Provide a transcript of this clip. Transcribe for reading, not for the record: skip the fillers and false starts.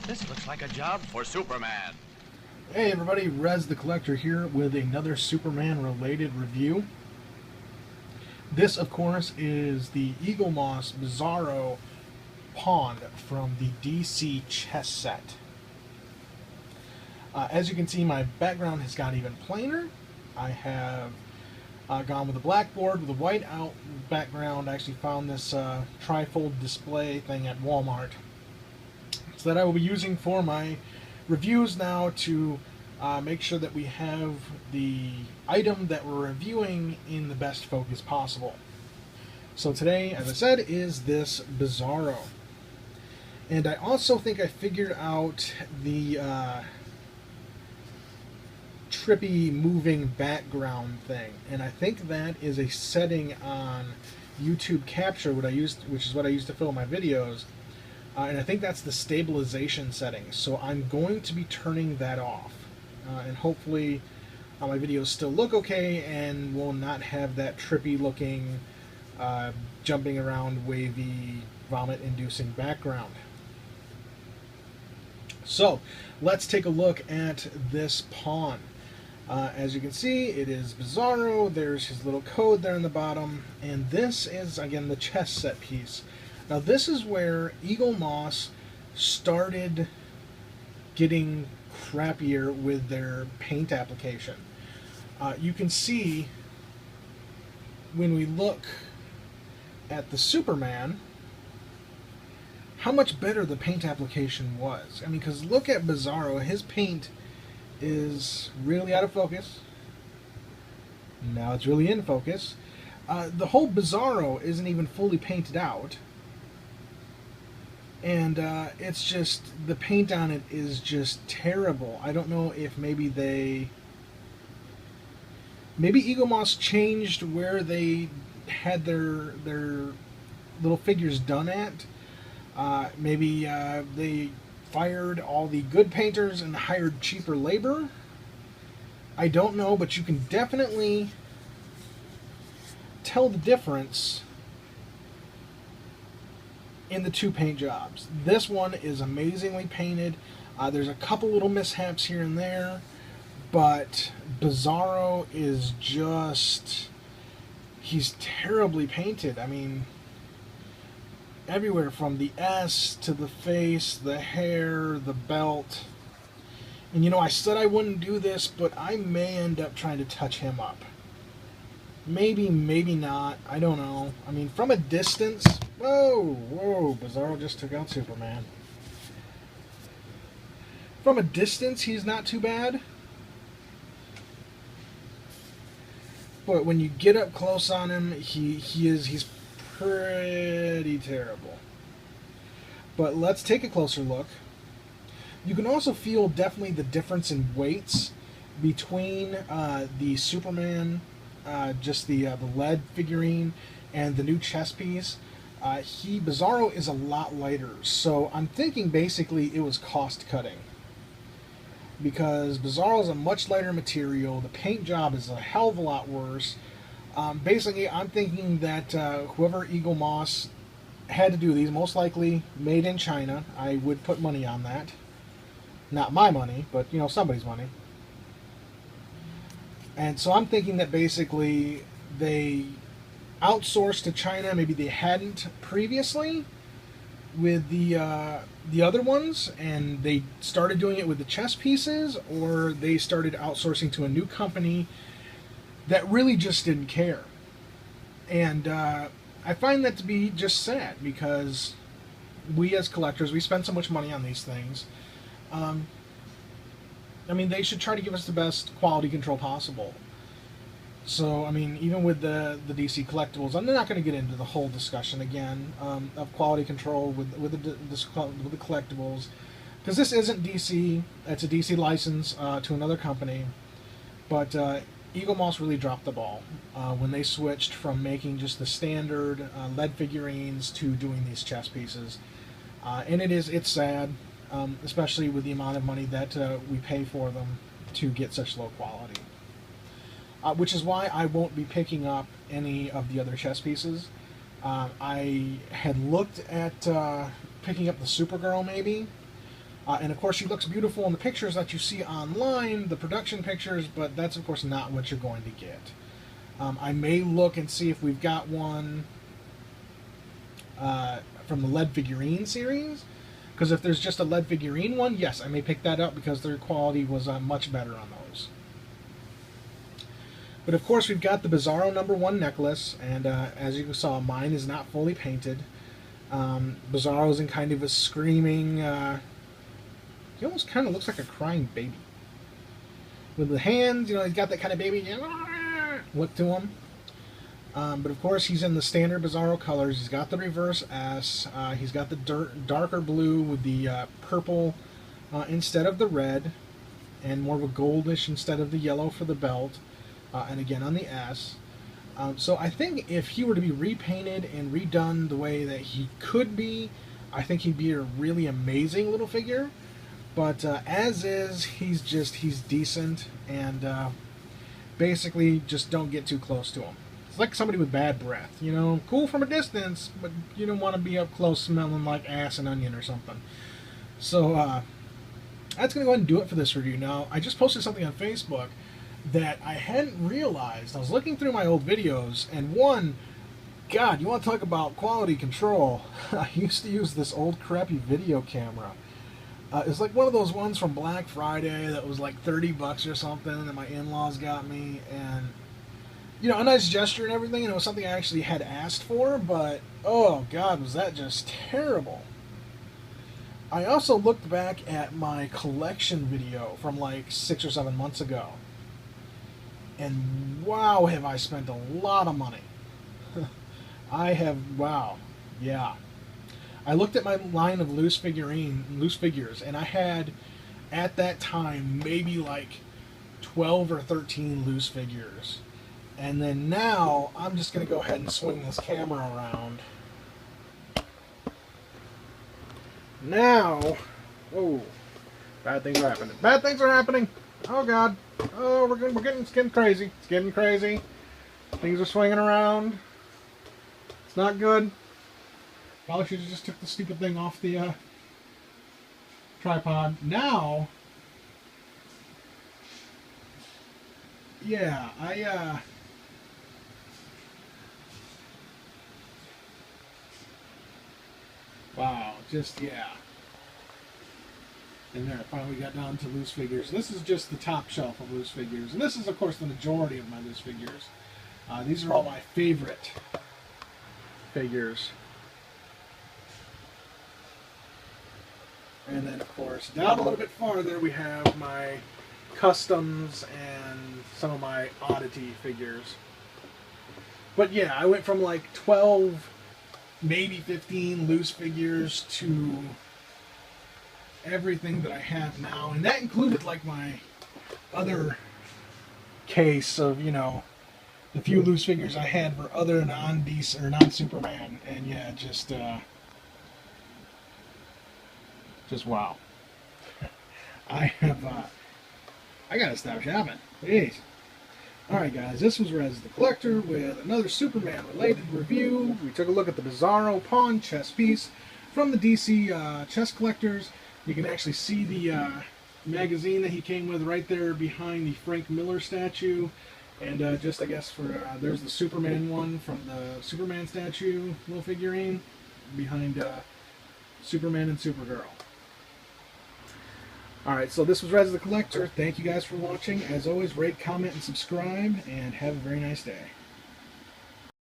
This looks like a job for Superman. Hey everybody, Rez the Collector here with another Superman related review. This of course is the Eaglemoss Bizarro pawn from the DC chess set. As you can see, my background has got even plainer. I have gone with a blackboard with a white out background. I actually found this trifold display thing at Walmart, so that I will be using for my reviews now to make sure that we have the item that we're reviewing in the best focus possible. So today, as I said, is this Bizarro. And I also think I figured out the trippy moving background thing. And I think that is a setting on YouTube Capture, which is what I used to film my videos. And I think that's the stabilization setting. So I'm going to be turning that off. And hopefully my videos still look okay and will not have that trippy looking, jumping around, wavy, vomit-inducing background. So let's take a look at this pawn. As you can see, it is Bizarro. There's his little code there in the bottom. And this is, again, the chess set piece. Now this is where Eaglemoss started getting crappier with their paint application. You can see when we look at the Superman how much better the paint application was. I mean, because look at Bizarro, his paint is really out of focus. Now it's really in focus. The whole Bizarro isn't even fully painted out. And it's just, the paint on it is just terrible. I don't know if maybe Eaglemoss changed where they had their little figures done at. Maybe they fired all the good painters and hired cheaper labor. I don't know, but you can definitely tell the difference in the two paint jobs. This one is amazingly painted. There's a couple little mishaps here and there, but Bizarro is just, he's terribly painted. I mean, everywhere from the S to the face, the hair, the belt. And you know, I said I wouldn't do this, but I may end up trying to touch him up. Maybe, maybe not. I don't know. I mean, from a distance... Whoa, Bizarro just took out Superman. From a distance, he's not too bad. But when you get up close on him, he's pretty terrible. But let's take a closer look. You can also feel definitely the difference in weights between the Superman, just the lead figurine, and the new chess piece. Bizarro is a lot lighter, so I'm thinking basically it was cost cutting. Because Bizarro is a much lighter material, the paint job is a hell of a lot worse. Basically, I'm thinking that whoever Eaglemoss had to do these, most likely made in China. I would put money on that. Not my money, but you know, somebody's money. And so I'm thinking that basically they outsourced to China. Maybe they hadn't previously with the other ones, and they started doing it with the chess pieces, or they started outsourcing to a new company that really just didn't care. And I find that to be just sad, because we as collectors, we spend so much money on these things. I mean, they should try to give us the best quality control possible. So, I mean, even with the DC collectibles, I'm not going to get into the whole discussion again of quality control with the collectibles, because this isn't DC. It's a DC license to another company. But Eaglemoss really dropped the ball when they switched from making just the standard lead figurines to doing these chess pieces. And it's sad, especially with the amount of money that we pay for them to get such low quality. Which is why I won't be picking up any of the other chess pieces. I had looked at picking up the Supergirl maybe, And of course, she looks beautiful in the pictures that you see online, the production pictures, but that's of course not what you're going to get. I may look and see if we've got one from the lead figurine series, because if there's just a lead figurine one, yes, I may pick that up because their quality was much better on those. But of course, we've got the Bizarro #1 necklace, and as you saw, mine is not fully painted. Bizarro's in kind of a screaming, he almost kind of looks like a crying baby. With the hands, you know, he's got that kind of baby look to him. But of course, he's in the standard Bizarro colors. He's got the reverse S. He's got the darker blue with the purple instead of the red, and more of a goldish instead of the yellow for the belt. And again on the S. So I think if he were to be repainted and redone the way that he could be, I think he'd be a really amazing little figure. But as is, he's decent, and basically just don't get too close to him. It's like somebody with bad breath, you know, cool from a distance, but you don't want to be up close smelling like ass and onion or something. So that's going to go ahead and do it for this review. Now, I just posted something on Facebook that I hadn't realized. I was looking through my old videos, and one, God, you want to talk about quality control. I used to use this old crappy video camera. It's like one of those ones from Black Friday that was like 30 bucks or something that my in-laws got me, and you know, a nice gesture and everything, and it was something I actually had asked for, but oh God, was that just terrible. I also looked back at my collection video from like 6 or 7 months ago, and wow, have I spent a lot of money. I have, wow, yeah. I looked at my line of loose figures, and I had, at that time, maybe like 12 or 13 loose figures. And then now, I'm just going to go ahead and swing this camera around. Now, whoa, bad things are happening. Bad things are happening. Oh God. Oh, we're getting crazy. It's getting crazy. Things are swinging around. It's not good. Probably should have just took the stupid thing off the tripod. Now, yeah, wow, just, yeah. And there, finally got down to loose figures. This is just the top shelf of loose figures. And this is, of course, the majority of my loose figures. These are all my favorite figures. And then, of course, down a little bit farther, we have my customs and some of my oddity figures. But yeah, I went from like 12, maybe 15 loose figures to everything that I have now. And that included like my other case of, you know, the few loose figures I had for other non-Superman. And yeah, just wow. I gotta stop shopping. Jeez. Alright guys, this was Rez the Collector with another Superman related review. We took a look at the Bizarro pawn chess piece from the DC chess collectors. You can actually see the magazine that he came with right there behind the Frank Miller statue. And just, I guess, there's the Superman one from the Superman statue little figurine behind Superman and Supergirl. Alright, so this was Rez the Collector. Thank you guys for watching. As always, rate, comment, and subscribe, and have a very nice day.